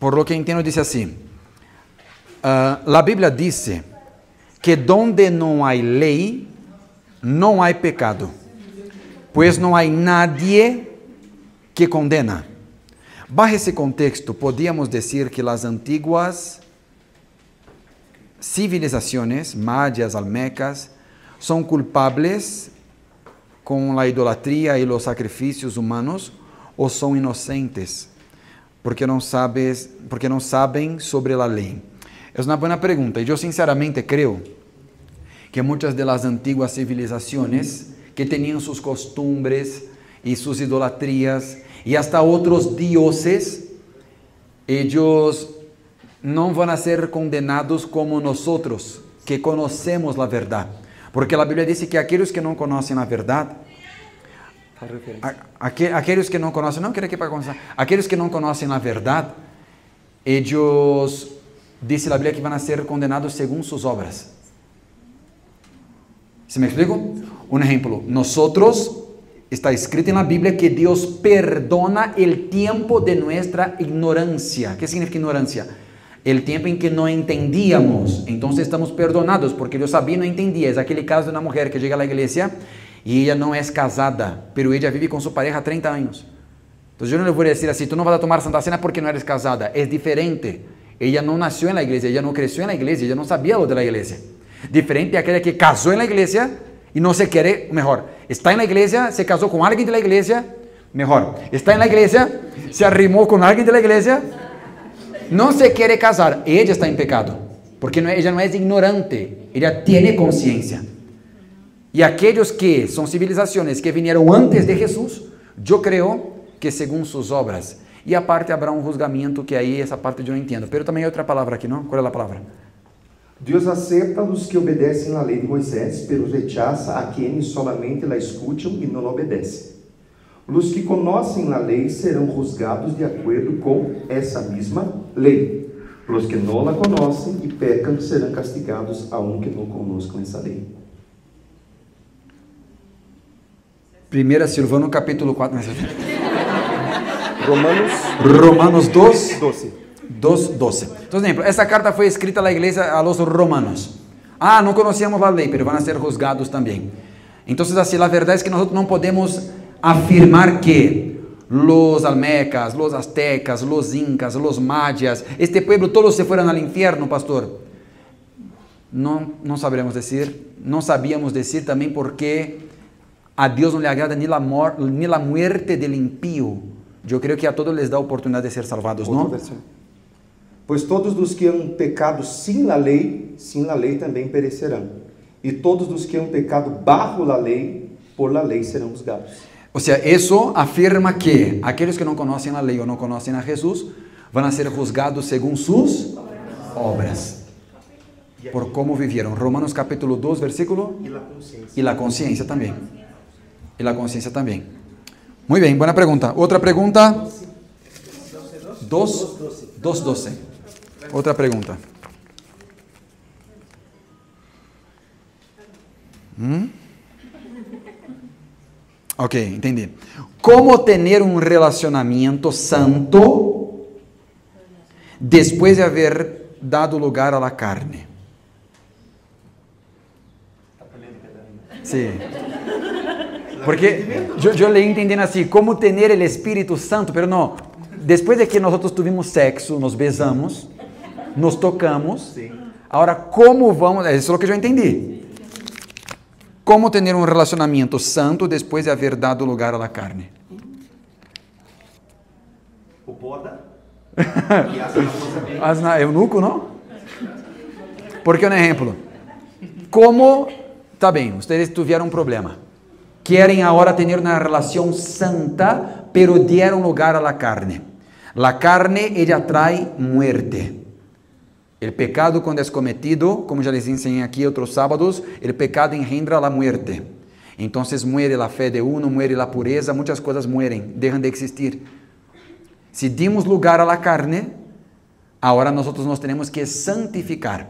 por lo que entiendo, dice así. La Biblia dice que donde no hay ley, no hay pecado, pues no hay nadie que condena. Bajo ese contexto, podríamos decir que las antiguas civilizaciones, mayas, olmecas, son culpables con la idolatría y los sacrificios humanos, o son inocentes porque no saben sobre la ley. Es una buena pregunta, y yo sinceramente creo que muchas de las antiguas civilizaciones que tenían sus costumbres y sus idolatrías y hasta otros dioses, ellos no van a ser condenados como nosotros, que conocemos la verdad. Porque la Biblia dice que aquellos que no conocen la verdad, aquellos que no conocen, aquellos que no conocen la verdad, ellos, dice la Biblia, que van a ser condenados según sus obras. ¿Se me explico? Un ejemplo, nosotros, está escrito en la Biblia que Dios perdona el tiempo de nuestra ignorancia. ¿Qué significa ignorancia? El tiempo en que no entendíamos. Entonces estamos perdonados porque Dios sabía y no entendía. Es aquel caso de una mujer que llega a la iglesia y ella no es casada, pero ella vive con su pareja 30 años. Entonces yo no le voy a decir así, tú no vas a tomar Santa Cena porque no eres casada. Es diferente. Ella no nació en la iglesia, ella no creció en la iglesia, ella no sabía lo de la iglesia. Diferente a aquella que casó en la iglesia y no se quiere, mejor, está en la iglesia, se casó con alguien de la iglesia, mejor, está en la iglesia, se arrimó con alguien de la iglesia, no se quiere casar, ella está en pecado, porque ella no es ignorante, ella tiene conciencia. Y aquellos que son civilizaciones que vinieron antes de Jesús, yo creo que según sus obras, y aparte habrá un juzgamiento que ahí esa parte yo no entiendo, pero también hay otra palabra aquí, ¿no? ¿Cuál es la palabra? Deus acepta os que obedecem à lei de Moisés, pero rechaça a quienes solamente la escutam e não obedecem. Os que conhecem a lei serão juzgados de acordo com essa mesma lei. Os que não la conhecem e pecam serão castigados aunque não conozcam essa lei. 1 Silvano capítulo 4. Romanos 2, 12. 2:12. Entonces, ejemplo, esta carta fue escrita a la iglesia, a los romanos. No conocíamos la ley, pero van a ser juzgados también. Entonces, así, la verdad es que nosotros no podemos afirmar que los olmecas, los aztecas, los incas, los mayas, este pueblo, todos se fueron al infierno, pastor. No sabremos decir, no sabíamos decir también porque a Dios no le agrada ni la muerte del impío. Yo creo que a todos les da oportunidad de ser salvados, ¿no? Pois todos os que han pecado sem a lei também perecerão. E todos os que han pecado bajo la lei, por la lei serão juzgados. O sea, eso afirma que aquellos que no conocen la ley o no conocen a Jesús van a ser juzgados según sus obras, por cómo vivieron. Romanos capítulo 2, versículo. Y la conciencia también. Y la conciencia también. Muy bien, buena pregunta. Otra pregunta. 2:12. Otra pregunta. Ok, entendí. ¿Cómo tener un relacionamiento santo después de haber dado lugar a la carne? Sí. Porque yo le entendí así, ¿cómo tener el Espíritu Santo? Pero no, después de que nosotros tuvimos sexo, nos besamos, nos tocamos, ahora, ¿cómo vamos? Eso es lo que yo entendí. ¿Cómo tener un relacionamiento santo después de haber dado lugar a la carne? O poda. Eunuco, ¿no? Porque un ejemplo, ¿cómo? Está bien, ustedes tuvieron un problema. Quieren ahora tener una relación santa, pero dieron lugar a la carne. La carne, ella trae muerte. El pecado cuando es cometido, como ya les enseñé aquí otros sábados, el pecado engendra la muerte. Entonces muere la fe de uno, muere la pureza, muchas cosas mueren, dejan de existir. Si dimos lugar a la carne, ahora nosotros nos tenemos que santificar,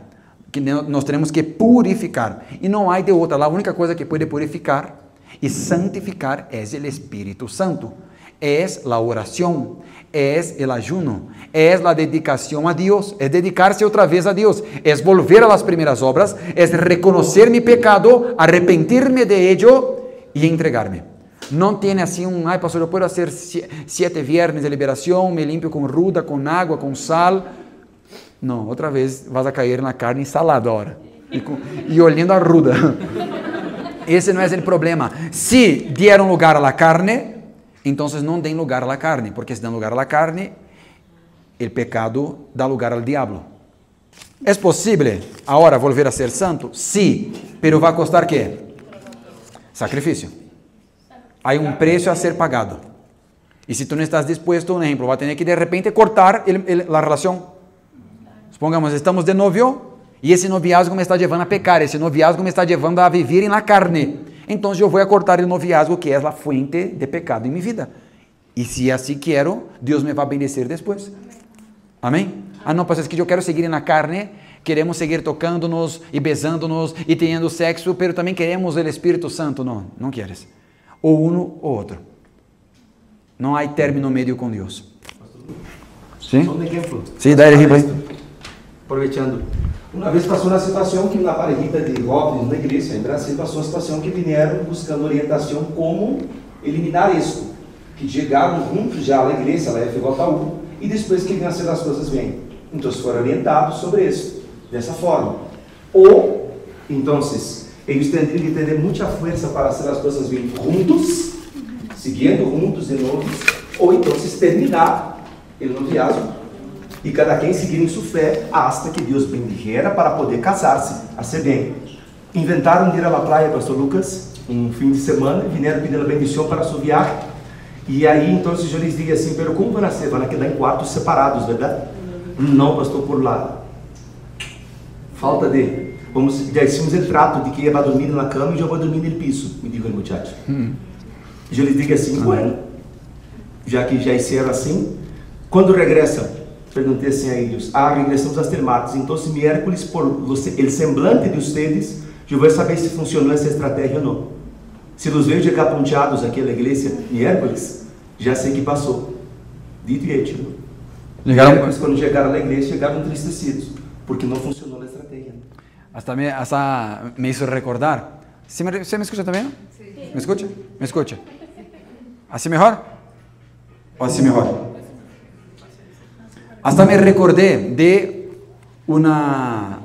nos tenemos que purificar. Y no hay de otra, la única cosa que puede purificar y santificar es el Espíritu Santo. es la oración, es el ayuno, es la dedicación a Dios, es dedicarse otra vez a Dios, es volver a las primeras obras, es reconocer mi pecado, arrepentirme de ello y entregarme. No tiene así ay pastor, yo puedo hacer 7 viernes de liberación, me limpio con ruda, con agua, con sal. No, otra vez vas a caer en la carne salada ahora y oliendo a ruda. Ese no es el problema. Si dieron lugar a la carne, entonces no den lugar a la carne, porque si dan lugar a la carne, el pecado da lugar al diablo. ¿Es posible ahora volver a ser santo? Sí, pero va a costar ¿qué? Sacrificio. Hay un precio a ser pagado. Y si tú no estás dispuesto, un ejemplo, va a tener que de repente cortar la relación. Supongamos, estamos de novio y ese noviazgo me está llevando a pecar, ese noviazgo me está llevando a vivir en la carne. Entonces yo voy a cortar el noviazgo que es la fuente de pecado en mi vida. Y si así quiero, Dios me va a bendecir después. Amén. No, pues es que yo quiero seguir en la carne, queremos seguir tocándonos y besándonos y teniendo sexo, pero también queremos el Espíritu Santo. No, no quieres. O uno o otro. No hay término medio con Dios. ¿Sí? Só um exemplo. Sí, dá el ejemplo ahí. Aproveitando. Uma vez passou uma situação que uma parejita de jovens na igreja em Brasil passou uma situação que vieram buscando orientação como eliminar isso. Que chegaram juntos já à igreja, à FJU, e depois queriam fazer as coisas bem. Então foram orientados sobre isso, dessa forma. Ou, então, eles teriam que ter muita força para fazer as coisas bem juntos, seguindo juntos de novo, ou então terminar o noviazgo e cada quem seguir em sua fé hasta que Deus bendijera para poder casar-se, a ser bem. Inventaram de ir à praia, pastor Lucas, um fim de semana, vieram pedir a bendição para sua viagem, e aí então eu lhes digo assim, pero como vão ser? Vão quedar em quartos separados, verdade? Não, pastor, por lá. Falta de... já hicimos o trato de que ia dormir na cama e já vou dormir no piso, me digo o muchacho. Eu lhes digo assim, bueno, já que já hicieron assim, quando regressam, perguntei assim a eles, regressamos às termatas, então miércoles, por o semblante de vocês, eu vou saber se funcionou essa estratégia ou não. Se os vejo chegar ponteados aqui na igreja, miércoles, já sei que passou. Dito e hecho. Miércoles, quando chegaram na igreja, chegaram entristecidos, porque não funcionou a estratégia. Hasta me hizo recordar. ¿Sí me escucha también? Sí. ¿Me escucha? ¿Me escucha? ¿Así mejor? ¿O así mejor? Hasta me recordé de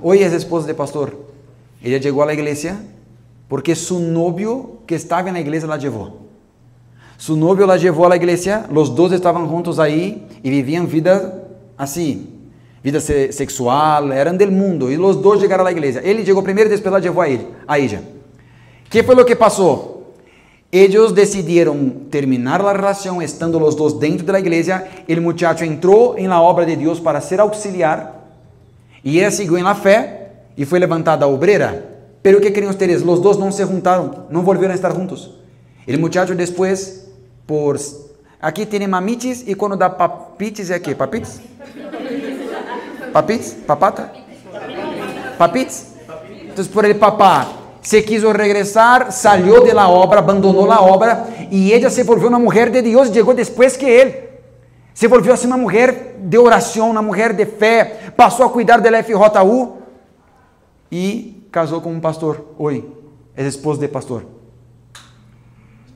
hoy es esposa de pastor. Ella llegó a la iglesia porque su novio que estaba en la iglesia la llevó. Su novio la llevó a la iglesia, los dos estaban juntos ahí y vivían vida así. Vida sexual, eran del mundo, y los dos llegaron a la iglesia. Él llegó primero y después la llevó a ella. ¿Qué fue lo que pasó? Ellos decidieron terminar la relación estando los dos dentro de la iglesia. El muchacho entró en la obra de Dios para ser auxiliar, y ella siguió en la fe y fue levantada obrera. Pero ¿qué creen ustedes? Los dos no se juntaron, no volvieron a estar juntos. El muchacho después, aquí tiene mamitis, y cuando da papitis, ¿es qué? ¿Papitis? ¿Papitis? ¿Papata? ¿Papitis? Entonces por el papá se quiso regresar, salió de la obra, abandonó la obra, y ella se volvió una mujer de Dios, llegó después que él. Se volvió así una mujer de oración, una mujer de fe, pasó a cuidar del FJU y casó con un pastor hoy, es esposa de pastor.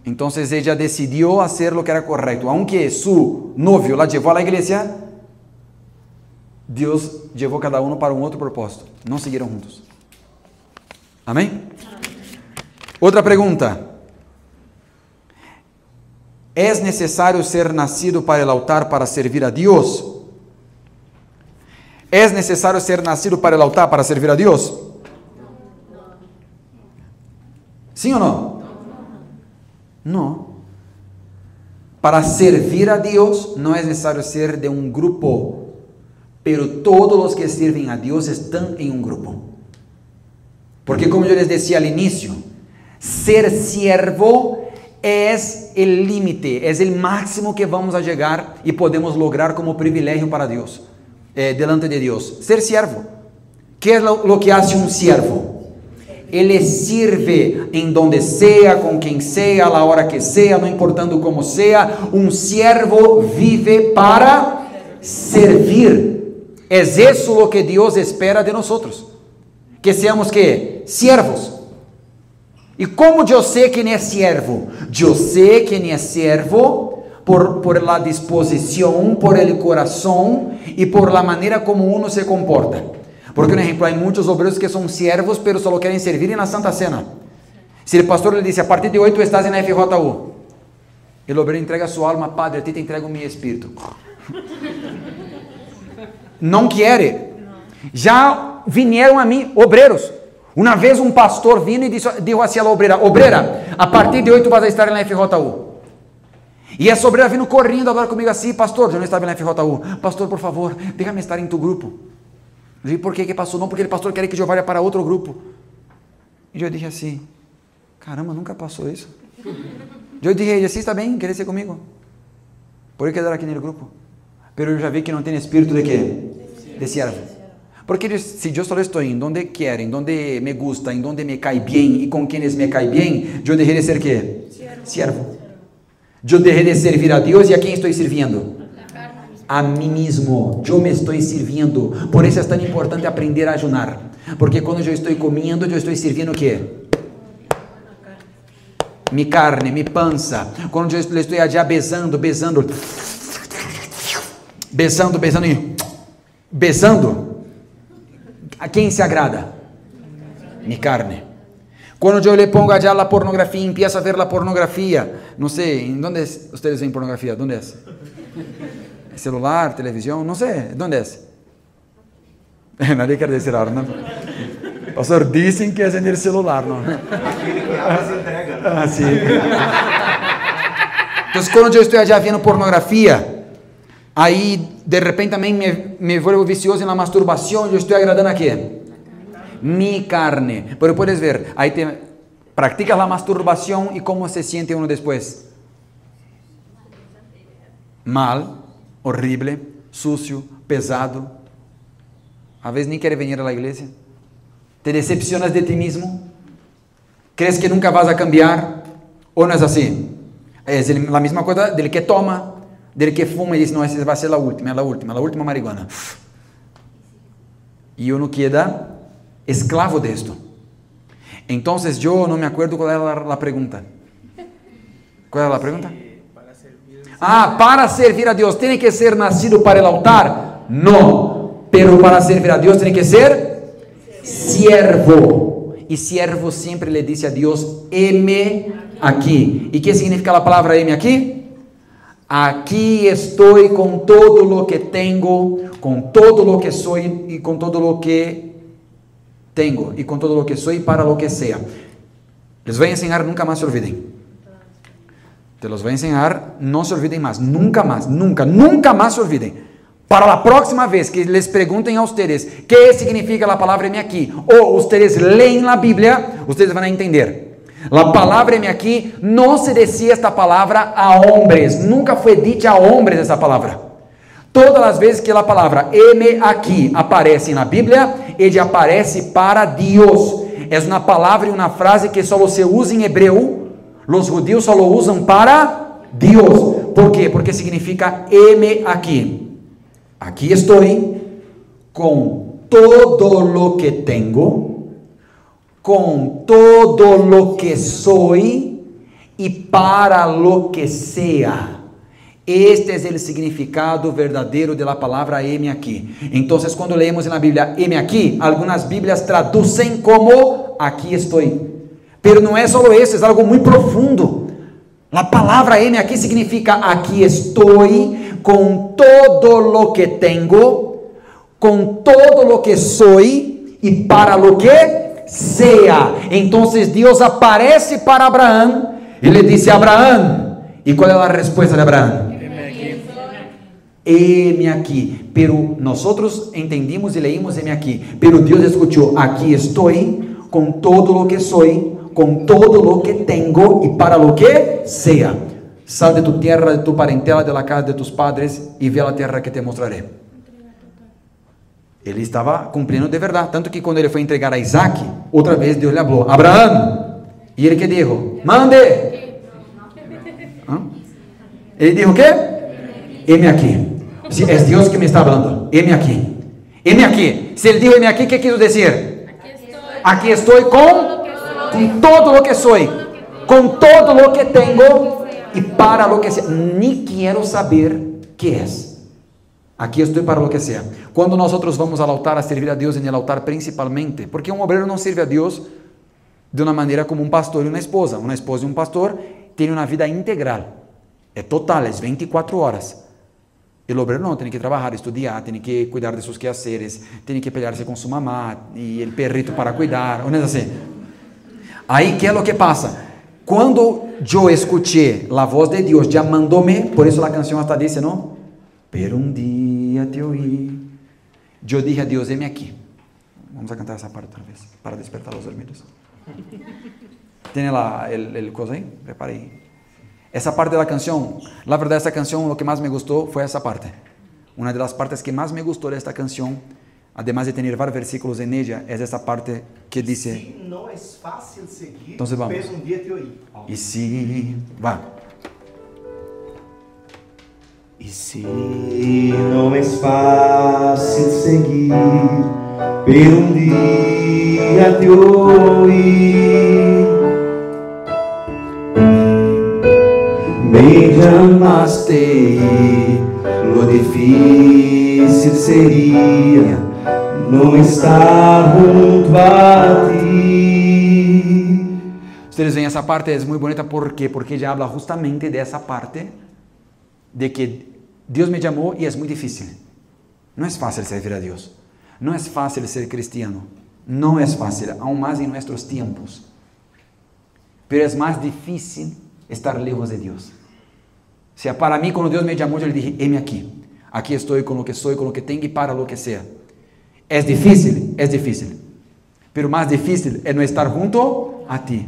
Entonces ella decidió hacer lo que era correcto, aunque su novio la llevó a la iglesia, Dios llevó cada uno para un otro propósito, no siguieron juntos. Amén. Otra pregunta. ¿Es necesario ser nacido para el altar para servir a Dios? ¿Es necesario ser nacido para el altar para servir a Dios? ¿Sí o no? No. Para servir a Dios no es necesario ser de un grupo, pero todos los que sirven a Dios están en un grupo. Porque como yo les decía al inicio, ser siervo es el límite, es el máximo que vamos a llegar y podemos lograr como privilegio para Dios, delante de Dios. Ser siervo. ¿Qué es lo que hace un siervo? Él le sirve en donde sea, con quien sea, a la hora que sea, no importando como sea. Un siervo vive para servir. Es eso lo que Dios espera de nosotros. Que seamos ¿qué? Siervos. ¿Y cómo yo sé quién es siervo? Yo sé quién es siervo por la disposición, por el corazón y por la manera como uno se comporta. Porque, por ejemplo, hay muchos obreros que son siervos, pero solo quieren servir en la Santa Cena. Si el pastor le dice, a partir de hoy tú estás en la FJU, el obrero entrega su alma, Padre, a ti te entrego mi espíritu. No quiere. Ya vinieron a mí obreros. Una vez un pastor vino y dijo hacia la obrera, obrera, a partir de hoy tú vas a estar en la FJU. Y esa obrera vino corriendo a hablar conmigo así, pastor, yo no estaba en la FJU. Pastor, por favor, déjame estar en tu grupo. Eu disse, por quê? Que passou? Não, porque ele pastor quer que eu vá para outro grupo. E eu dije assim, caramba, nunca passou isso. Eu dije, assim está bem, quer ser comigo? Pode quedar aqui no grupo. Pero eu já vi que não tem espírito de quê? De siervo. Porque se eu só estou em donde quero, em donde me gusta, em donde me cai bem e com quienes me cai bem, eu deixei de ser quê? Siervo. Eu deixei de servir a Deus e a quem estou servindo? A mí mismo, yo me estoy sirviendo. Por eso es tan importante aprender a ayunar, porque cuando yo estoy comiendo, yo estoy sirviendo ¿qué? Mi carne, mi panza. Cuando yo le estoy allá besando y besando, ¿a quién se agrada? Mi carne. Cuando yo le pongo allá la pornografía, empiezo a ver la pornografía, no sé, ¿en dónde ustedes ven pornografía? ¿Dónde es? Celular, televisión, no sé, ¿dónde es? Nadie quiere decir ahora, ¿no? Pastor, dicen que es en el celular, ¿no? Ah, sí. Entonces, cuando yo estoy allá viendo pornografía, ahí de repente también me vuelvo vicioso en la masturbación, yo estoy agradando a qué? Mi carne. Pero puedes ver, ahí practicas la masturbación y cómo se siente uno después. Mal. Horrible, sucio, pesado. A veces ni quiere venir a la iglesia. Te decepcionas de ti mismo. Crees que nunca vas a cambiar. ¿O no es así? Es la misma cosa del que toma, del que fuma y dice, no, esa va a ser la última marihuana. Y uno queda esclavo de esto. Entonces yo no me acuerdo cuál era la pregunta. ¿Cuál era la pregunta? Para servir a Dios, ¿tiene que ser nacido para el altar? No, pero para servir a Dios tiene que ser siervo. Y siervo siempre le dice a Dios, heme aquí. ¿Y qué significa la palabra heme aquí? Aquí estoy con todo lo que tengo, con todo lo que soy y con todo lo que tengo y con todo lo que soy para lo que sea. Les voy a enseñar, nunca más se olviden. Te los voy a enseñar, no se olviden más, nunca más se olviden. Para la próxima vez que les pregunten a ustedes qué significa la palabra heme aquí, o ustedes leen la Biblia, ustedes van a entender. La palabra heme aquí no se decía esta palabra a hombres, nunca fue dicha a hombres esa palabra. Todas las veces que la palabra heme aquí aparece en la Biblia, ella aparece para Dios. Es una palabra y una frase que solo se usa en hebreo. Los judíos solo usan para Dios. ¿Por qué? Porque significa heme aquí. Aquí estoy con todo lo que tengo, con todo lo que soy y para lo que sea. Este es el significado verdadero de la palabra heme aquí. Entonces, cuando leemos en la Biblia heme aquí, algunas Biblias traducen como aquí estoy. Pero no es solo eso, es algo muy profundo. La palabra heme aquí significa aquí estoy con todo lo que tengo, con todo lo que soy y para lo que sea. Entonces Dios aparece para Abraham y le dice a Abraham, ¿y cuál es la respuesta de Abraham? Heme aquí. Pero nosotros entendimos y leímos heme aquí, pero Dios escuchó, aquí estoy con todo lo que soy, con todo lo que tengo y para lo que sea. Sal de tu tierra, de tu parentela, de la casa de tus padres y ve a la tierra que te mostraré. Ele estava cumprindo de verdade. Tanto que quando ele foi entregar a Isaac, outra vez Deus lhe falou, Abraão. E ele que dijo, mande. Ele dijo, ¿qué? Heme aquí. Si es Dios que me está hablando. Heme aquí. Heme aquí. Si él dijo, heme aquí, ¿qué quiso decir? Aquí estoy con todo lo que soy. Con todo lo que tengo. Y para lo que sea. Ni quiero saber qué es. Aquí estoy para lo que sea. Cuando nosotros vamos al altar a servir a Dios en el altar principalmente, porque un obrero no sirve a Dios de una manera como un pastor y una esposa. Una esposa y un pastor tienen una vida integral. Es total, es 24 horas. El obrero no, tiene que trabajar, estudiar, tiene que cuidar de sus quehaceres, tiene que pelearse con su mamá y el perrito para cuidar, ¿no es así? Ahí, ¿qué es lo que pasa? Cuando yo escuché la voz de Dios llamándome, por eso la canción hasta dice, ¿no? Pero un día te oí. Yo dije a Dios, heme aquí. Vamos a cantar esa parte otra vez, para despertar a los dormidos. ¿Tiene el cosa ahí? Prepare ahí. Esa parte de la canción, la verdad, esta canción, lo que más me gustó fue esa parte. Una de las partes que más me gustó de esta canción, además de tener varios versículos en ella, es esa parte que dice... Si no es fácil seguir, entonces vamos. pero un día te oí. Y si... Va. E se não é fácil seguir, pero um dia te oí, me llamaste, lo difícil sería não estar junto a ti. Ustedes ven, esa parte es muy bonita, ¿por qué? Porque ella habla justamente de esa parte de que Dios me llamó y es muy difícil. No es fácil servir a Dios. No es fácil ser cristiano. No es fácil, aún más en nuestros tiempos. Pero es más difícil estar lejos de Dios. O sea, para mí, cuando Dios me llamó, yo le dije, heme aquí. Aquí estoy con lo que soy, con lo que tengo y para lo que sea. Es difícil. Pero más difícil es no estar junto a ti.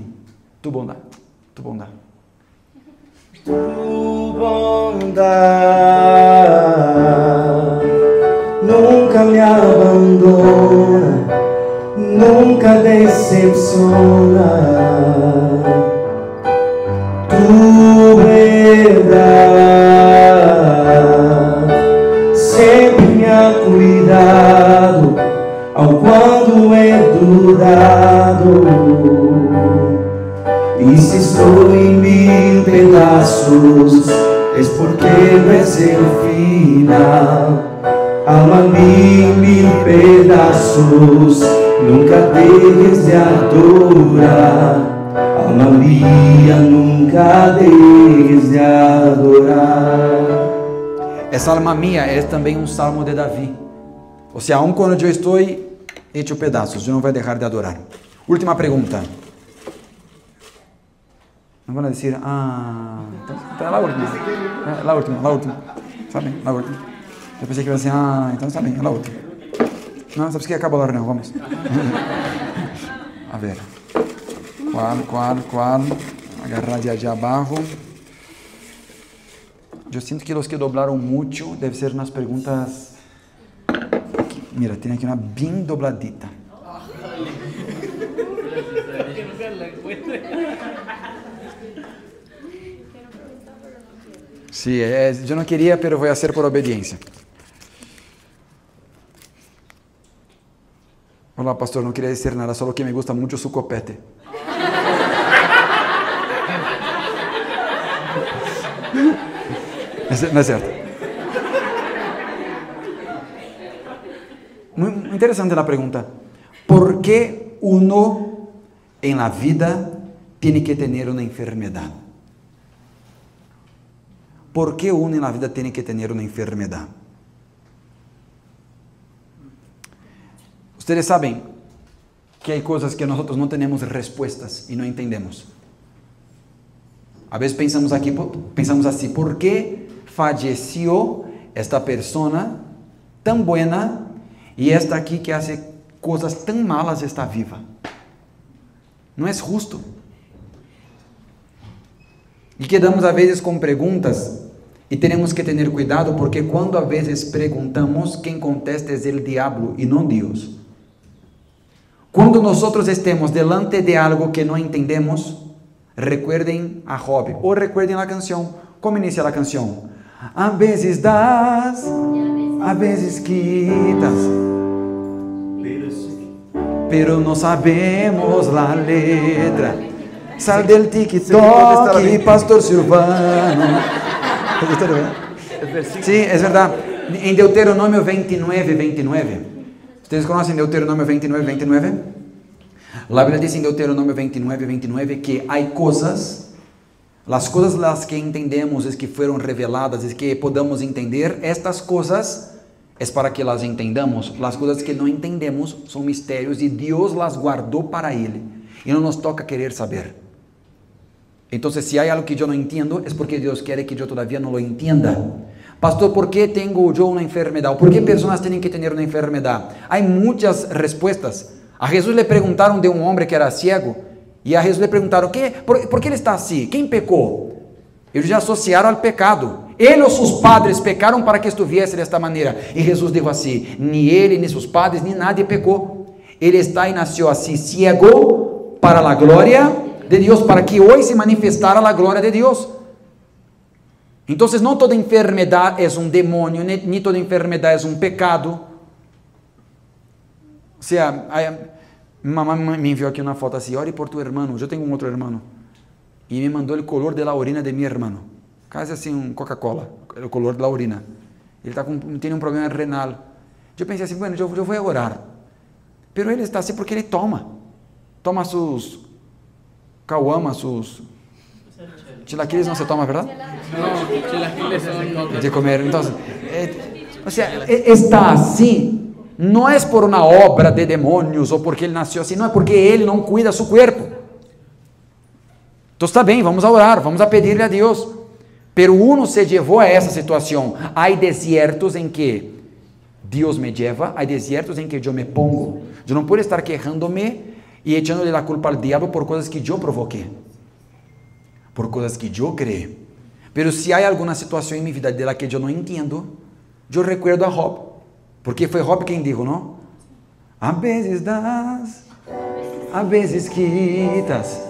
Tu bondad. Tu bondad nunca me abandona, nunca decepciona. Tu verdad sempre me ha cuidado, aun quando he dudado. E se estou em 1000 pedaços, es porque no es el final. Alma mía, 1000 pedazos, nunca dejes de adorar. Alma mía, nunca dejes de adorar. Essa alma mía es también un salmo de David. O sea, aun cuando yo estoy hecho pedazos, yo no voy a dejar de adorar. Última pregunta. No van a decir, então é la última. Sabe? La última. Eu pensei que ia assim, então está bem, é la última. Não, sabes que acabou a reunião, vamos. A ver. ¿Cuál? Agarrar de allá abajo. Yo siento que los que doblaron mucho debe ser unas preguntas. Mira, tiene aquí una bien dobladita. Sí, yo no quería, pero voy a hacer por obediencia. Hola, pastor, no quería decir nada, solo que me gusta mucho su copete. No es cierto. Muy interesante la pregunta. ¿Por qué uno en la vida tiene que tener una enfermedad? ¿Por qué uno en la vida tiene que tener una enfermedad? Ustedes saben que hay cosas que nosotros no tenemos respuestas y no entendemos. A veces pensamos así, ¿por qué falleció esta persona tan buena y esta aquí que hace cosas tan malas está viva? No es justo. Y quedamos a veces con preguntas Y tenemos que tener cuidado porque cuando a veces preguntamos, quien contesta es el diablo y no Dios. Cuando nosotros estemos delante de algo que no entendemos, recuerden a Job o recuerden la canción. ¿Cómo inicia la canción? A veces das, a veces quitas, pero no sabemos la letra. Sal del TikTok, Pastor Silvano. Sí, es verdad. En Deuteronomio 29, 29. ¿Ustedes conocen Deuteronomio 29, 29? La Biblia dice en Deuteronomio 29, 29 que hay cosas, las cosas las que entendemos es que fueron reveladas, es que podamos entender. Estas cosas es para que las entendamos. Las cosas que no entendemos son misterios y Dios las guardó para Él. Y no nos toca querer saber. Entonces, si hay algo que yo no entiendo, es porque Dios quiere que yo todavía no lo entienda. Pastor, ¿por qué tengo yo una enfermedad? ¿Por qué personas tienen que tener una enfermedad? Hay muchas respuestas. A Jesús le preguntaron de un hombre que era ciego. Y a Jesús le preguntaron, ¿por qué él está así? ¿Quién pecó? Ellos ya asociaron al pecado. Él o sus padres pecaron para que estuviese de esta manera. Y Jesús dijo así, ni él, ni sus padres, ni nadie pecó. Él está y nació así, ciego, para la gloria de Dios, para que hoy se manifestara la gloria de Dios. Entonces no toda enfermedad es un demonio, ni toda enfermedad es un pecado. O sea, mi mamá me envió aquí una foto así, ore por tu hermano, yo tengo un otro hermano, y me mandó el color de la orina de mi hermano, casi así un Coca-Cola, el color de la orina. Él tiene un problema renal. Yo pensé así, bueno, yo voy a orar, pero él está así porque él toma sus caguamas, sus chilaquiles no se toma, ¿verdad? No, chilaquiles son de comer. Entonces, o sea, está así. No es por una obra de demonios o porque él nació así, no, es porque él no cuida su cuerpo. Entonces está bien, vamos a orar, vamos a pedirle a Dios. Pero uno se llevó a esa situación. Hay desiertos en que Dios me lleva, hay desiertos en que yo me pongo. Yo no puedo estar quejándome y echándole la culpa al diablo por cosas que yo provoqué, por cosas que yo creé. Pero si hay alguna situación en mi vida de la que yo no entiendo, yo recuerdo a Job. Porque foi Job quem dijo, ¿no? A veces das, a veces quitas,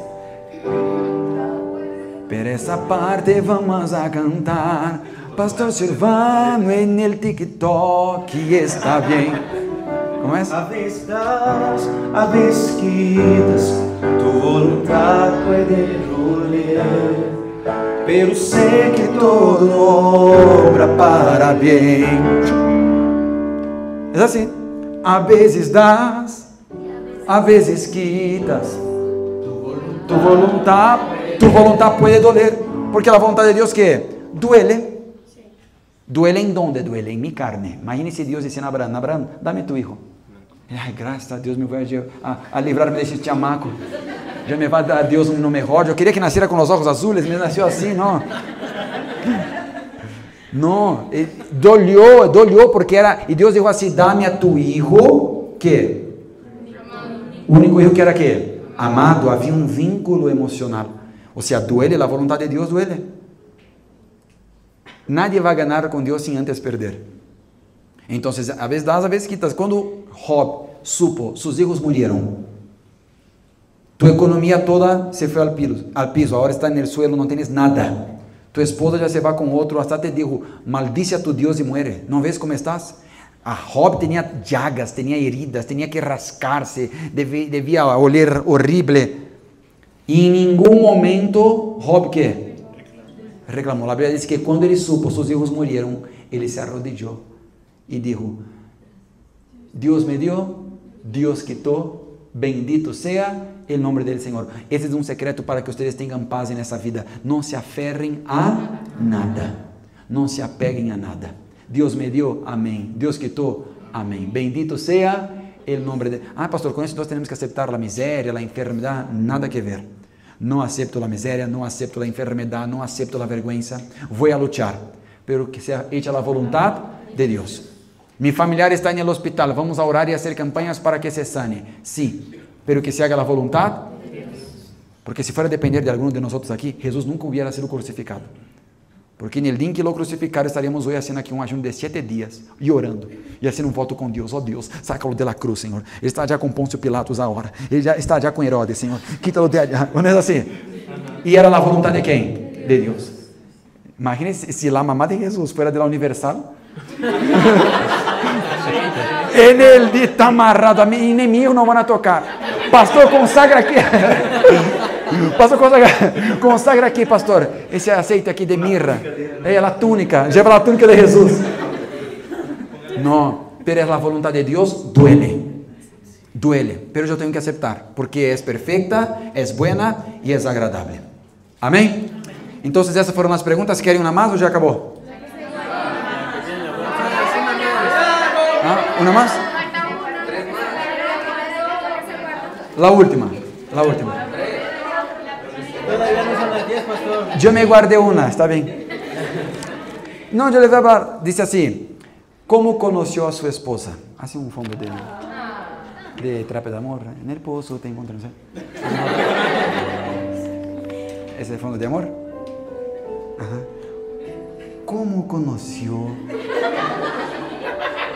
pero essa parte vamos a cantar. Pastor Silvano en el TikTok está bien. ¿Cómo es? A veces das, a veces quitas, tu voluntad puede doler, pero sé que todo obra para bien. Es así, a veces das, a veces quitas, tu voluntad puede doler, porque la voluntad de Dios que duele. ¿Duele en dónde? Duele en mi carne. Imagínese Dios diciendo a Abraham, Abraham, dame tu hijo. Ay, gracias a Dios me voy a librarme de ese chamaco. Ya me va a dar Dios uno mejor. Yo quería que naciera con los ojos azules, me nació así, ¿no? No, dolió porque era, y Dios dijo así, dame a tu hijo, ¿qué? Único hijo que era ¿qué? Amado, había un vínculo emocional. O sea, duele, la voluntad de Dios duele. Nadie va a ganar con Dios sin antes perder. Entonces, a veces das, a veces quitas. Cuando Job supo, sus hijos murieron, tu economía toda se fue al piso, ahora está en el suelo, no tienes nada. Tu esposa ya se va con otro, hasta te dijo, maldice a tu Dios y muere. ¿No ves cómo estás? A Job tenía llagas, tenía heridas, tenía que rascarse, debía oler horrible. Y en ningún momento Job, ¿qué? Reclamó. La Biblia dice que cuando él supo, sus hijos murieron, él se arrodilló y dijo, Dios me dio, Dios quitó, bendito sea el nombre del Señor. Ese es un secreto para que ustedes tengan paz en esa vida. No se aferren a nada. No se apeguen a nada. Dios me dio, amén. Dios quitó, amén. Bendito sea el nombre de... pastor, con eso entonces tenemos que aceptar la miseria, la enfermedad. Nada que ver. No acepto la miseria, no acepto la enfermedad, no acepto la vergüenza. Voy a luchar, pero que sea hecha la voluntad de Dios. Mi familiar está en el hospital. Vamos a orar y hacer campañas para que se sane. Sí. Pero que se haga la voluntad, porque si fuera a depender de alguno de nosotros aquí, Jesús nunca hubiera sido crucificado, Porque no dia que lo crucificaram, estaríamos hoje fazendo aqui um ayuno de 7 dias, e orando, e fazendo um voto com Deus. Deus, sácalo de la cruz, Senhor. Ele está já com Pôncio Pilatos agora. Ele já está já com Herodes, Senhor. Quítalo de allá. Não é assim? E era a vontade de quem? De Deus. Imagine se a mamá de Jesus fuera de la Universal. Ele está amarrado, a mi inimigo não van tocar. Pastor, consagra aqui. Pastor, consagra aqui, pastor. Esse aceite aqui de mirra. É a túnica. Lleva a túnica de Jesus. Não, pero es la voluntad de Dios, duele. Duele, pero yo tengo que aceptar, porque es perfecta, es buena y es agradable. Amén. Entonces, esas fueron las preguntas. ¿Quieren una más o ya acabó? ¿Ah? ¿Una más? La última. Todavía no son las 10, pastor. Yo me guardé una, está bien. No, yo le voy a hablar. Dice así: ¿cómo conoció a su esposa? Hace un fondo de trape de amor. En el pozo te encontré, no sé. ¿Ese es el fondo de amor? Ajá. ¿Cómo conoció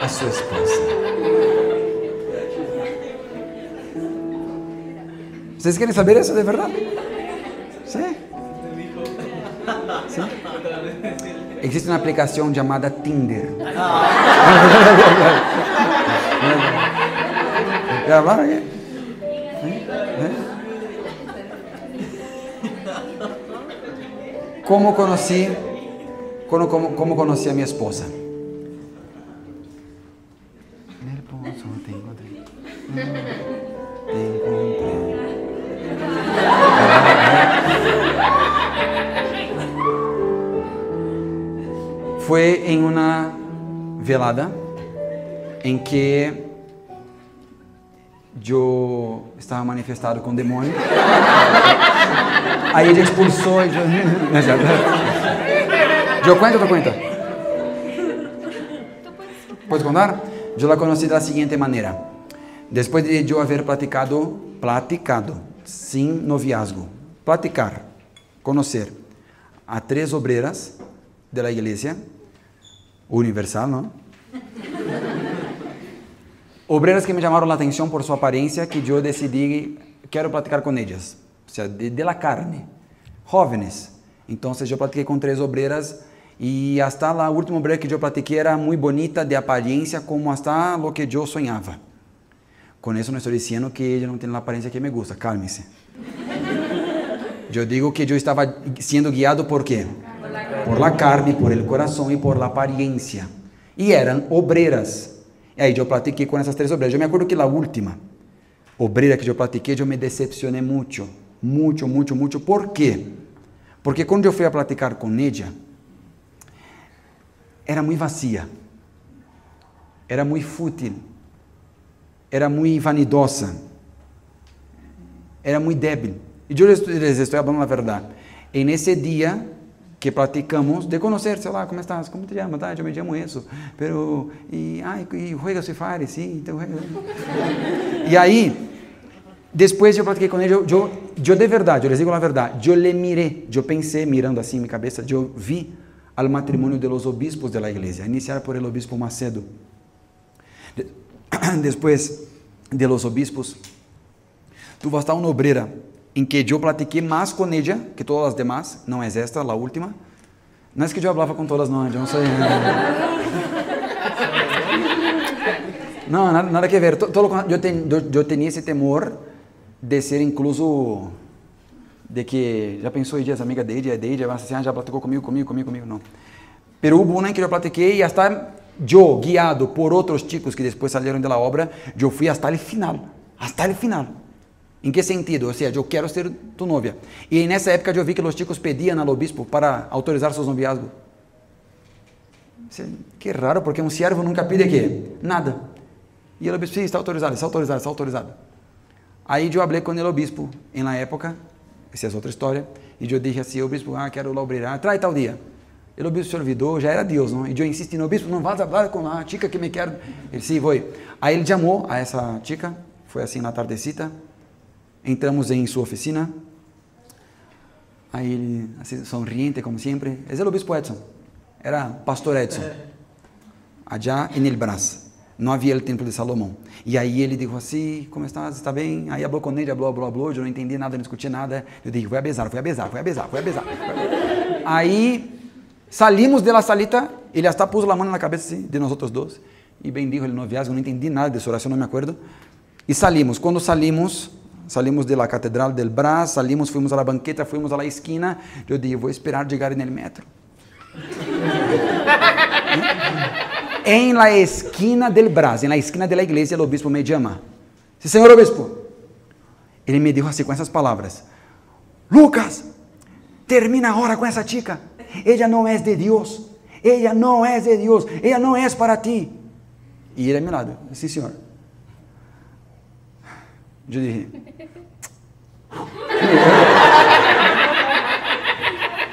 a su esposa? ¿Ustedes quieren saber eso de verdad? ¿Sí? ¿Sí? Existe una aplicación llamada Tinder. ¿Ya hablaron aquí? ¿Cómo conocí a mi esposa? En el pozo te encontré. Te encontré. Fue en una velada en que yo estaba manifestado con demonio. Ahí ella expulsó y yo... ¿Yo cuento o no cuento? ¿Puedes contar? Yo la conocí de la siguiente manera. Después de yo haber platicado, sin noviazgo, platicar, conocer a 3 obreras de la iglesia universal, ¿no? Obreras que me llamaron la atención por su apariencia, que yo decidí, quiero platicar con ellas, o sea, de la carne, jóvenes. Entonces yo platiqué con 3 obreras y hasta la última obrera que yo platiqué era muy bonita de apariencia, como hasta lo que yo soñaba. Con eso no estoy diciendo que ella no tiene la apariencia que me gusta, cálmese. Yo digo que yo estaba siendo guiado por qué? Por la carne, por el corazón y por la apariencia. Y eran obreras. Y ahí yo platiqué con esas 3 obreras. Yo me acuerdo que la última obrera que yo platiqué, yo me decepcioné mucho. ¿Por qué? Porque cuando yo fui a platicar con ella, era muy vacía, era muy fútil, era muy vanidosa, era muy débil. Y yo les estoy hablando la verdad. En ese día que platicamos de conocerse, hola, ¿cómo estás? ¿Cómo te llamas? Yo me llamo eso. Pero, y juega Free Fire, sí, entonces juega. Y ahí, después yo platiqué con ella, yo de verdad, yo les digo la verdad, yo le miré, yo pensé, mirando así en mi cabeza, yo vi al matrimonio de los obispos de la iglesia, iniciar por el obispo Macedo. Después de los obispos, tuvo hasta una obrera en que yo platiqué más con ella que todas las demás, no es esta, la última. No es que yo hablaba con todas, no, yo no soy... No, nada que ver. Yo tenía ese temor de ser incluso, de que ya pensó ella es amiga de ella, va a decir, ya platicó conmigo, no. Pero hubo una en que yo platiqué y hasta yo, guiado por otros chicos que después salieron de la obra, yo fui hasta el final. ¿En qué sentido? O sea, yo quiero ser tu novia. Y en esa época yo vi que los chicos pedían al obispo para autorizar sus noviazgos. Qué raro, porque un siervo nunca pide ¿qué? Nada. Y el obispo, sí, está autorizado. Ahí yo hablé con el obispo en la época, esa es otra historia, y yo dije así, obispo, quiero la obrera, trae tal día. El obispo se olvidó, ya era Dios, ¿no? Y yo insistí, no, obispo, no vas a hablar con la chica que me quiere. Él, sí, voy. Ahí él llamó a esa chica, fue así en la tardecita, entramos en su oficina, Aí ele, assim, sonriente como sempre, é o obispo Edson, era pastor Edson, allá em El Brás, não havia o templo de Salomão. E aí ele disse assim, como estás, está bem? Aí falou com ele, falou, eu não entendi nada, não escutei nada. Eu dije, foi a besar. Aí salimos de la salita, ele hasta puso a mão na cabeça assim, de nós outros dois, e bendijo el noviazgo, não entendi nada de sua oração, não me acuerdo. E salimos, quando salimos de la Catedral del Brás, salimos, fuimos a la banqueta, fuimos a la esquina, eu dije, vou esperar chegar en el metro. En la esquina del Brás, en la esquina de la iglesia, el obispo me llama. Sí, señor obispo. Ele me dijo así con esas palabras. Lucas, termina ahora con esa chica. Ella no es de Dios. Ella no es de Dios. Ella no es para ti. Y ele a mi lado. Sí, señor. Yo dije.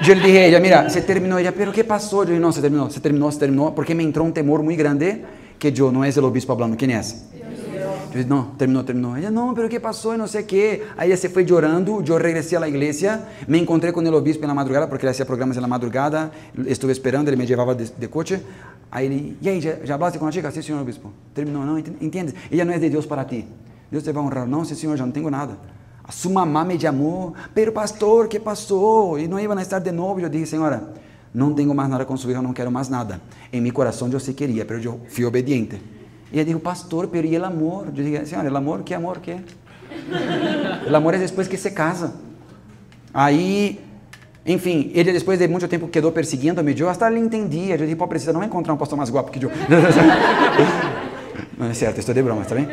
Yo le dije a ella, mira, se terminó. Ella, pero ¿qué pasó? Yo dije, no, se terminó, porque me entró un temor muy grande que yo no es el obispo hablando. ¿Quién es? Yo dije, no, terminó. Ella, no, pero ¿qué pasó? Y no sé qué. Ahí ella se fue llorando, yo regresé a la iglesia, me encontré con el obispo en la madrugada, porque él hacía programas en la madrugada, estuve esperando, él me llevaba de coche. Ahí le, y ahí, ¿ya hablaste con la chica? Sí, señor obispo. Terminó, no, ¿entiendes? Ella no es de Dios para ti. Dios te va a honrar. No, sí, señor, ya no tengo nada. A su mamá me llamó, pero pastor, ¿qué pasó? Y no iban a estar de novio. Yo dije, señora, no tengo más nada con su hija, no quiero más nada. En mi corazón yo sí quería, pero yo fui obediente. Y ella dijo, pastor, pero ¿y el amor? Yo dije, señora, ¿el amor? ¿Qué amor? ¿Qué? El amor es después que se casa. Aí, enfim, ele depois de muito tempo quedou perseguindo-me, eu hasta le entendia. Eu disse, pô, precisa não encontrar um pastor mais guapo que eu. Não é certo, estou de broma, está bem?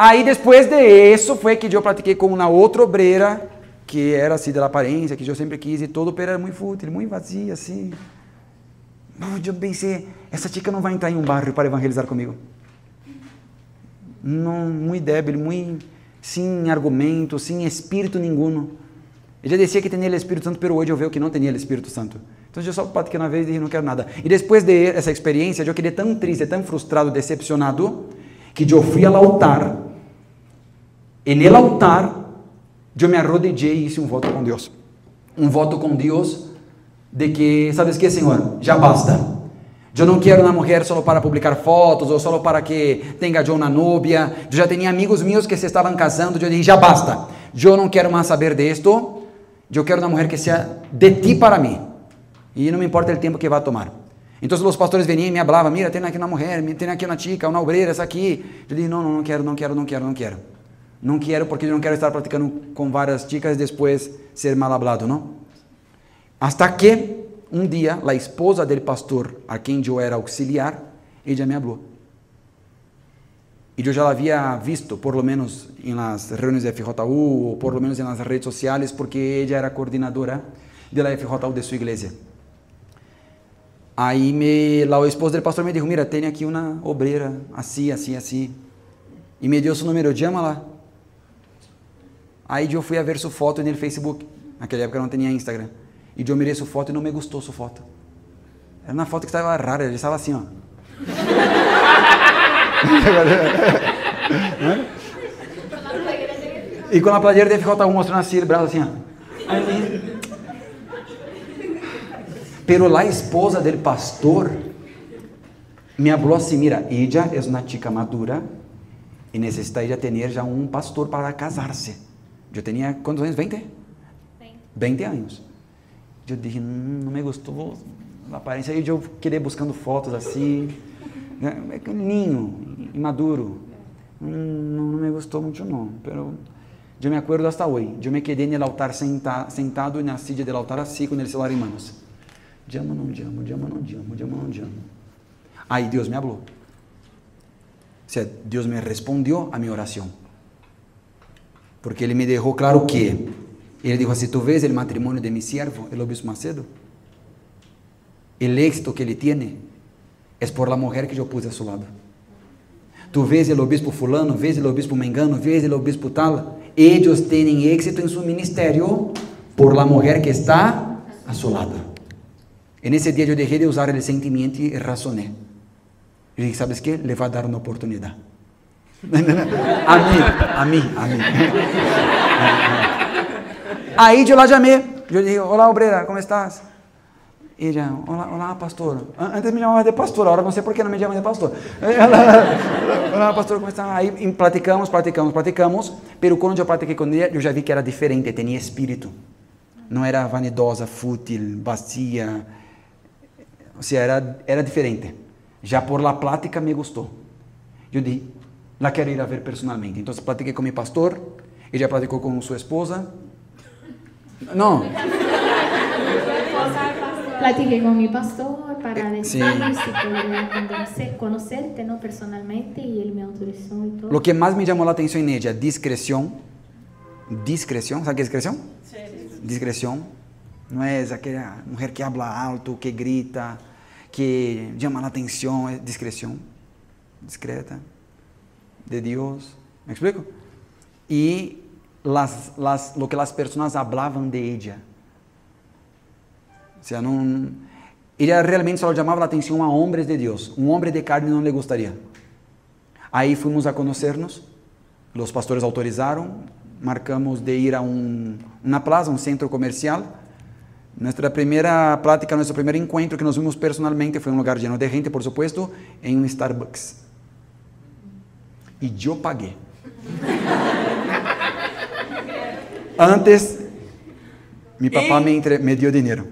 Aí depois de isso foi que eu pratiquei com uma outra obreira que era assim da aparência, que eu sempre quis e todo, pero era muito fútil, muito vazia, assim. Eu pensei, essa chica não vai entrar em um barrio para evangelizar comigo. Não, muito débil, muito sem argumento, sem espírito nenhum. Eu já dizia que tinha o Espírito Santo, pero hoje eu vejo que não tinha o Espírito Santo. Então eu só pratiquei uma vez e disse, não quero nada. E depois dessa experiência, eu quedei tão triste, tão frustrado, decepcionado, que eu fui ao altar. E no altar, eu me arrodillei e hice um voto com Deus. Um voto com Deus de que, ¿sabes qué, Senhor? Já basta. Eu não quero uma mulher só para publicar fotos ou só para que tenha eu uma novia. Eu já tinha amigos meus que se estavam casando. Eu disse, já basta. Eu não quero mais saber disto. Eu quero uma mulher que seja de ti para mim. E não me importa o tempo que vai tomar. Então os pastores veniam e me falavam, mira, tem aqui uma mulher, tem aqui uma chica, uma obreira, essa aqui. Eu disse, não quero. Não quero porque eu não quero estar praticando com várias chicas e depois ser mal hablado, não? Hasta que um dia a esposa do pastor a quem eu era auxiliar, ela me falou. E eu já a havia visto, por lo menos em las reuniões de FJU, ou por lo menos em las redes sociais, porque ela era coordenadora da FJU de sua igreja. Aí a esposa do pastor me disse, mira, tem aqui uma obreira, assim. E me deu seu número, chama-la. Aí eu fui a ver sua foto no Facebook. Naquela época não tinha Instagram. E eu mirei sua foto e não me gostou sua foto. Era uma foto que estava rara, ele estava assim, ó. E com a playera de FJU mostrando assim, o braço assim, ó. Pero a esposa do pastor me falou assim, mira, ella é uma chica madura e necessita ella ter já um pastor para casar-se. Eu tinha, quantos anos? 20? 20 anos. Eu disse, não me gostou a aparência. Aí eu queria buscando fotos assim, ninho, imaduro. Não me gostou muito não. Pero eu me acuerdo hasta hoje. Eu me quedei no altar sentado na silla do altar assim, com o celular em mãos. Llamo, não llamo. Aí Deus me falou. O sea, Deus me respondeu a minha oração. Porque ele me deixou claro que ele disse assim, tu vês o matrimônio de mi siervo, el obispo Macedo? O éxito que ele tem é por la mulher que eu puse a seu lado. Tu vês o obispo fulano, vês o obispo mengano, vês o obispo tal, eles têm éxito em seu ministério por la mulher que está a seu lado. E nesse dia eu deixei de usar o sentimento e razonei. Eu disse, sabes que? Le vai dar uma oportunidade. A mim. Aí eu la chamei. Eu dije, olá, obreira, como estás? E ella, olá, pastor. Antes me chamava de pastor, agora não sei por que não me chama de pastor. Olá, pastor, como está? Aí platicamos, pero quando eu platiquei com ela, eu já vi que era diferente, tinha espírito. Não era vanidosa, fútil, vazia. Ou seja, era diferente. Já por la plática me gostou. Eu disse, la quero ir a ver personalmente. Então, platiquei com meu pastor, ela platicou com sua esposa. Não. Platiqué con mi pastor para decir si podría conocerte, ¿no? Personalmente, y él me autorizó y todo. Lo que más me llamó la atención en ella, discreción. Discreción, ¿sabe qué es discreción? Sí. Discreción. No es aquella mujer que habla alto, que grita, que llama la atención, es discreción. Discreta. De Dios. ¿Me explico? Y lo que las personas hablaban de ella. O sea, ella realmente solo llamaba la atención a hombres de Dios. Un hombre de carne no le gustaría. Ahí fuimos a conocernos. Los pastores autorizaron. Marcamos de ir a una plaza, un centro comercial. Nuestra primera plática, nuestro primer encuentro que nos vimos personalmente fue en un lugar lleno de gente, por supuesto, en un Starbucks. Y yo pagué. Antes, mi papá me dio dinero.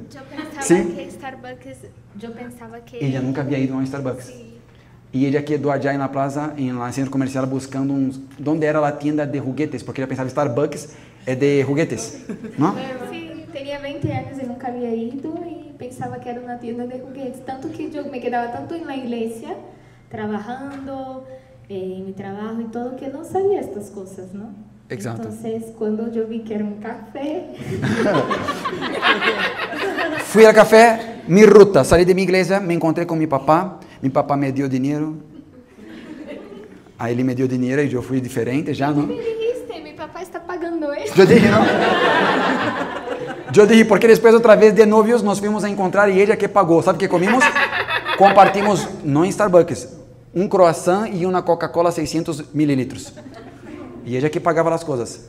Que Starbucks, yo pensaba que... Ella nunca había ido a un Starbucks. Sí. Y ella quedó allá en la plaza, en el centro comercial, buscando dónde era la tienda de juguetes, porque ella pensaba Starbucks es de juguetes, ¿no? Sí, tenía 20 años y nunca había ido y pensaba que era una tienda de juguetes. Tanto que yo me quedaba tanto en la iglesia, trabajando, en mi trabajo y todo, que no sabía estas cosas, ¿no? Exacto. Entonces, cuando yo vi que era un café... Fui al café, mi ruta, salí de mi iglesia, me encontré con mi papá me dio dinero, ahí él me dio dinero y yo fui diferente ya, ¿no? ¿Qué me dijiste? Mi papá está pagando eso. Yo dije, ¿no? Yo dije, porque después otra vez de novios nos fuimos a encontrar y ella que pagó, ¿sabe qué comimos? Compartimos, no en Starbucks, un croissant y una Coca-Cola 600 mililitros. Y ella que pagaba las cosas.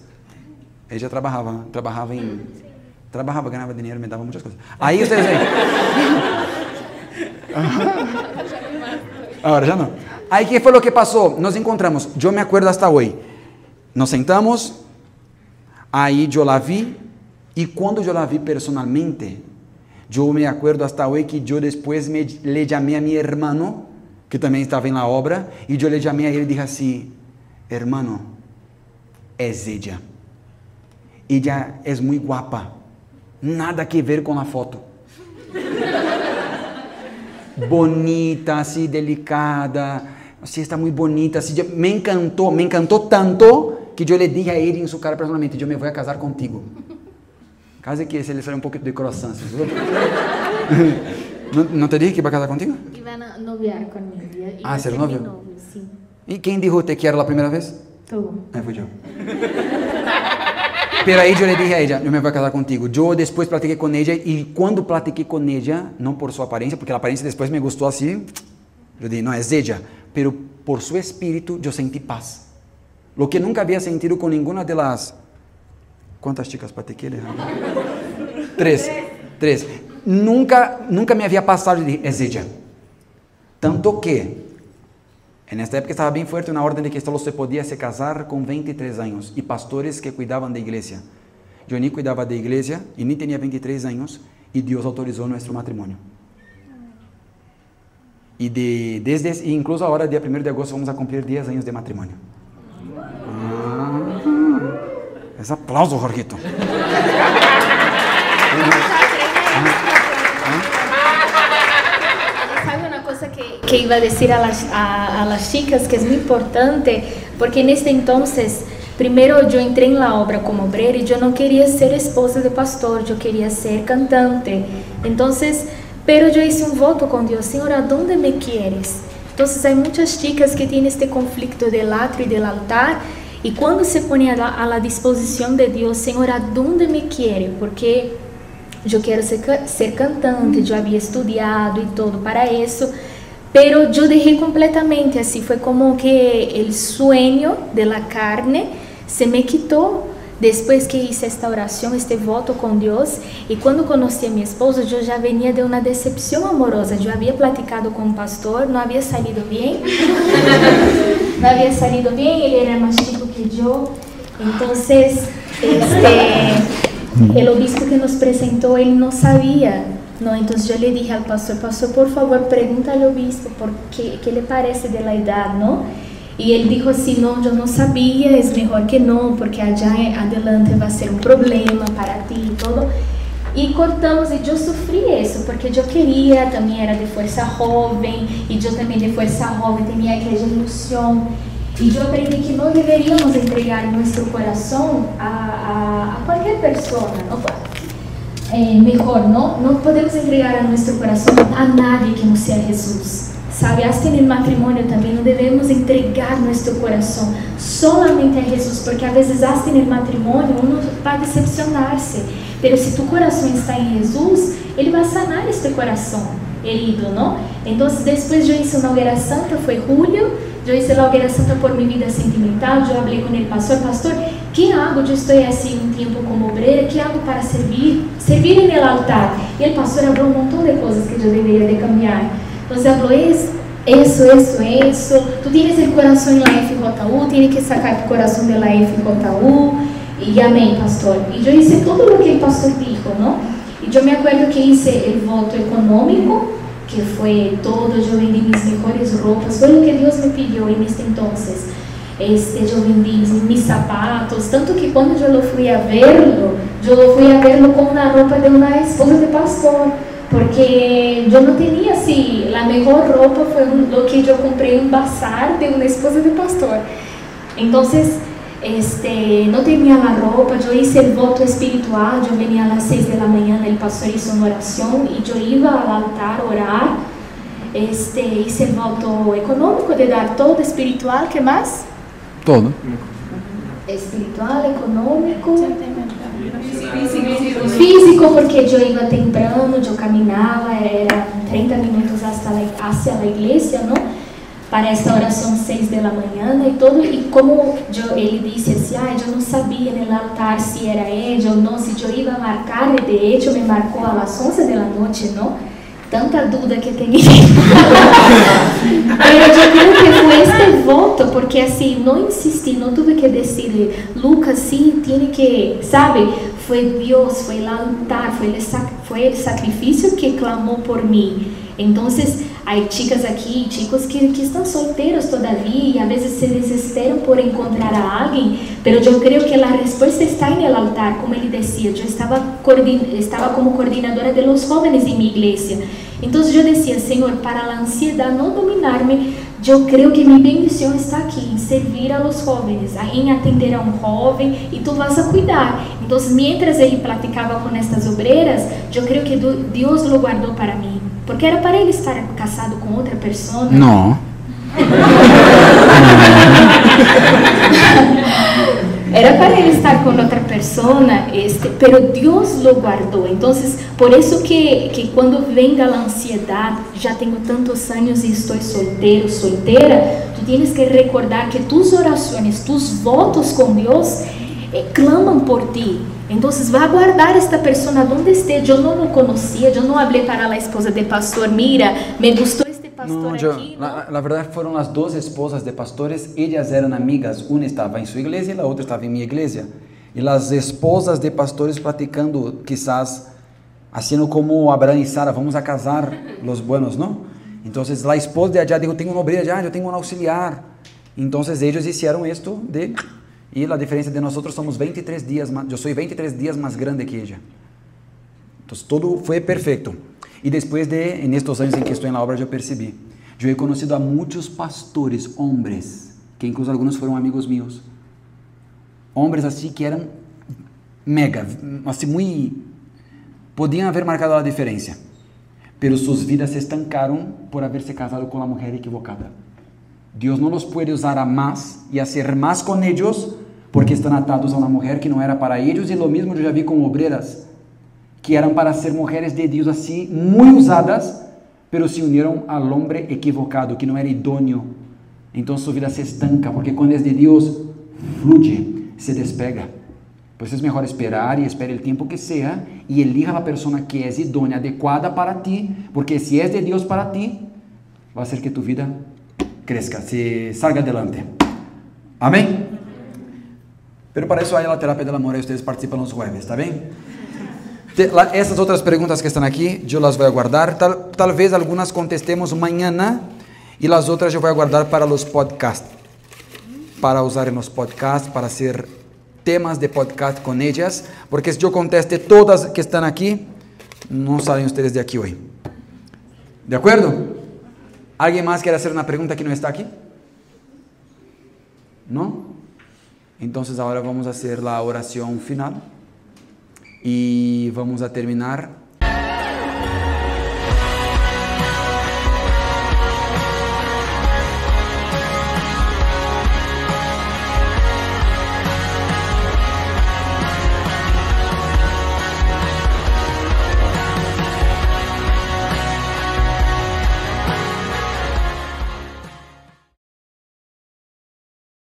Ella trabajaba, ganaba dinero, me daba muchas cosas. Ahí ustedes ven. Ahora ya no. Ahí, ¿qué fue lo que pasó? Nos encontramos, yo me acuerdo hasta hoy. Nos sentamos, ahí yo la vi, y cuando yo la vi personalmente, yo me acuerdo hasta hoy que yo después le llamé a mi hermano, que también estaba en la obra, y yo le llamé a él y dije así, hermano, es ella. Ella es muy guapa. Nada que ver con la foto. Bonita, así, delicada. Así, está muy bonita. Así, me encantó tanto que yo le dije a ella en su cara personalmente, yo me voy a casar contigo. Casi que se le sale un poquito de corazón. ¿No te dije que iba a casar contigo? Iban a noviar conmigo. Ah, ¿ser novio? Sí. ¿Y quién dijo te quiero la primera vez? Tú. Fui yo. Pero ahí yo le dije a ella, yo me voy a casar contigo. Yo después platiqué con ella y cuando platiqué con ella, no por su apariencia, porque la apariencia después me gustó así, yo dije, no, es ella. Pero por su espíritu yo sentí paz. Lo que nunca había sentido con ninguna de las... ¿Cuántas chicas platiqué? Tres. Nunca me había pasado, yo dije, es ella. Tanto que... En esta época estaba bien fuerte una orden de que solo se podía se casar con 23 años y pastores que cuidaban de iglesia. Yo ni cuidaba de iglesia y ni tenía 23 años y Dios autorizó nuestro matrimonio. Y incluso ahora, día 1 de agosto, vamos a cumplir 10 años de matrimonio. Es aplauso, Jorgito. Que iba a decir a las chicas que es muy importante, porque en este entonces, primero yo entré en la obra como obrera y yo no quería ser esposa de pastor, yo quería ser cantante. Entonces, pero yo hice un voto con Dios, Señor, ¿a dónde me quieres? Entonces hay muchas chicas que tienen este conflicto del atrio y del altar, y cuando se pone a la disposición de Dios, Señor, ¿a dónde me quiere? Porque yo quiero ser cantante, yo había estudiado y todo para eso. Pero yo dejé completamente, así fue como que el sueño de la carne se me quitó después que hice esta oración, este voto con Dios, y cuando conocí a mi esposo, yo ya venía de una decepción amorosa. Yo había platicado con un pastor, no había salido bien. No había salido bien, él era más chico que yo. Entonces, el obispo que nos presentó, él no sabía, ¿no? Entonces yo le dije al pastor, por favor, pregúntale al obispo qué le parece de la edad, ¿no? Y él dijo así, no, yo no sabía, es mejor que no, porque allá adelante va a ser un problema para ti y todo. Y cortamos, y yo sufrí eso, porque yo quería, también era de fuerza joven, y yo también de fuerza joven tenía aquella ilusión. Y yo aprendí que no deberíamos entregar nuestro corazón a cualquier persona, ¿no? Mejor, ¿no? No podemos entregar a nuestro corazón a nadie que no sea Jesús. ¿Sabe? Hasta en el matrimonio también no debemos entregar nuestro corazón solamente a Jesús, porque a veces hasta en el matrimonio uno va a decepcionarse, pero si tu corazón está en Jesús, Él va a sanar este corazón herido, ¿no? Entonces después yo hice una hoguera santa, fue julio, yo hice la hoguera santa por mi vida sentimental, yo hablé con el pastor, ¿qué hago? Yo estoy así un tiempo como obrera, ¿qué hago para servir en el altar? Y el pastor habló un montón de cosas que yo debería de cambiar. Entonces habló eso, tú tienes el corazón en la FJU, tienes que sacar tu corazón de la FJU, y amén, pastor. Y yo hice todo lo que el pastor dijo, ¿no? Y yo me acuerdo que hice el voto económico, que fue todo, yo vendí mis mejores ropas, fue lo que Dios me pidió en este entonces. Yo vendí mis zapatos, tanto que cuando yo lo fui a verlo con una ropa de una esposa de pastor, porque yo no tenía así, la mejor ropa fue lo que yo compré en un bazar de una esposa de pastor. Entonces, no tenía la ropa, yo hice el voto espiritual, yo venía a las 6 de la mañana, el pastor hizo una oración y yo iba al altar a orar. Hice el voto económico de dar todo, espiritual, ¿qué más? Todo. Espiritual, económico, físico, porque yo iba temprano, yo caminaba, era 30 minutos hacia la iglesia, ¿no? Para esta oración 6 de la mañana y todo, y como él dice así, yo no sabía en el altar si era ella o no, si yo iba a marcar, de hecho me marcó a las 11 de la noche, ¿no? Tanta duda que tenía. Pero yo creo que fue este voto, porque así, no insistí, no tuve que decirle, Lucas, sí, tiene que, ¿sabe? Fue Dios, fue el altar, fue el sacrificio que clamó por mí. Entonces, hay chicas aquí, chicos que están solteros todavía y a veces se desesperan por encontrar a alguien, pero yo creo que la respuesta está en el altar, como él decía. Yo estaba como coordinadora de los jóvenes en mi iglesia. Entonces yo decía, Señor, para la ansiedad no dominarme, yo creo que mi bendición está aquí, en servir a los jóvenes, en atender a un joven, y tú vas a cuidar. Entonces, mientras él platicaba con estas obreras, yo creo que Dios lo guardó para mí, porque era para él estar casado con otra persona. No. Era para él estar con otra persona, pero Dios lo guardó. Entonces, por eso que cuando venga la ansiedad, ya tengo tantos años y estoy soltero, soltera, tú tienes que recordar que tus oraciones, tus votos con Dios claman por ti. Entonces va a guardar esta persona donde esté. Yo no lo conocía, yo no hablé para la esposa del pastor, mira, me gustó este pastor aquí, ¿no? La verdad fueron las dos esposas de pastores, ellas eran amigas, una estaba en su iglesia y la otra estaba en mi iglesia. Y las esposas de pastores platicando, quizás haciendo como Abraham y Sara, vamos a casar los buenos, ¿no? Entonces la esposa de allá dijo, tengo una obrera allá, yo tengo un auxiliar. Entonces ellos hicieron esto y la diferencia de nosotros somos 23 días más, yo soy 23 días más grande que ella. Entonces todo fue perfecto. Y después en estos años en que estoy en la obra, yo percibí. Yo he conocido a muchos pastores, hombres, que incluso algunos fueron amigos míos. Hombres así que eran mega, así podían haber marcado la diferencia. Pero sus vidas se estancaron por haberse casado con la mujer equivocada. Dios no los puede usar a más y hacer más con ellos porque están atados a una mujer que no era para ellos. Y lo mismo yo ya vi con obreras que eran para ser mujeres de Dios así, muy usadas, pero se unieron al hombre equivocado, que no era idóneo. Entonces su vida se estanca, porque cuando es de Dios, fluye, se despega. Pues es mejor esperar y espere el tiempo que sea y elija la persona que es idónea, adecuada para ti, porque si es de Dios para ti, va a hacer que tu vida crezca, se salga adelante. Amén. Pero para eso hay la terapia del amor y ustedes participan los jueves, ¿está bien? Estas otras preguntas que están aquí, yo las voy a guardar. Tal vez algunas contestemos mañana y las otras yo voy a guardar para los podcasts, para usar en los podcasts, para hacer temas de podcast con ellas, porque si yo conteste todas que están aquí, no salen ustedes de aquí hoy. ¿De acuerdo? ¿Alguien más quiere hacer una pregunta que no está aquí? ¿No? Entonces ahora vamos a hacer la oración final y vamos a terminar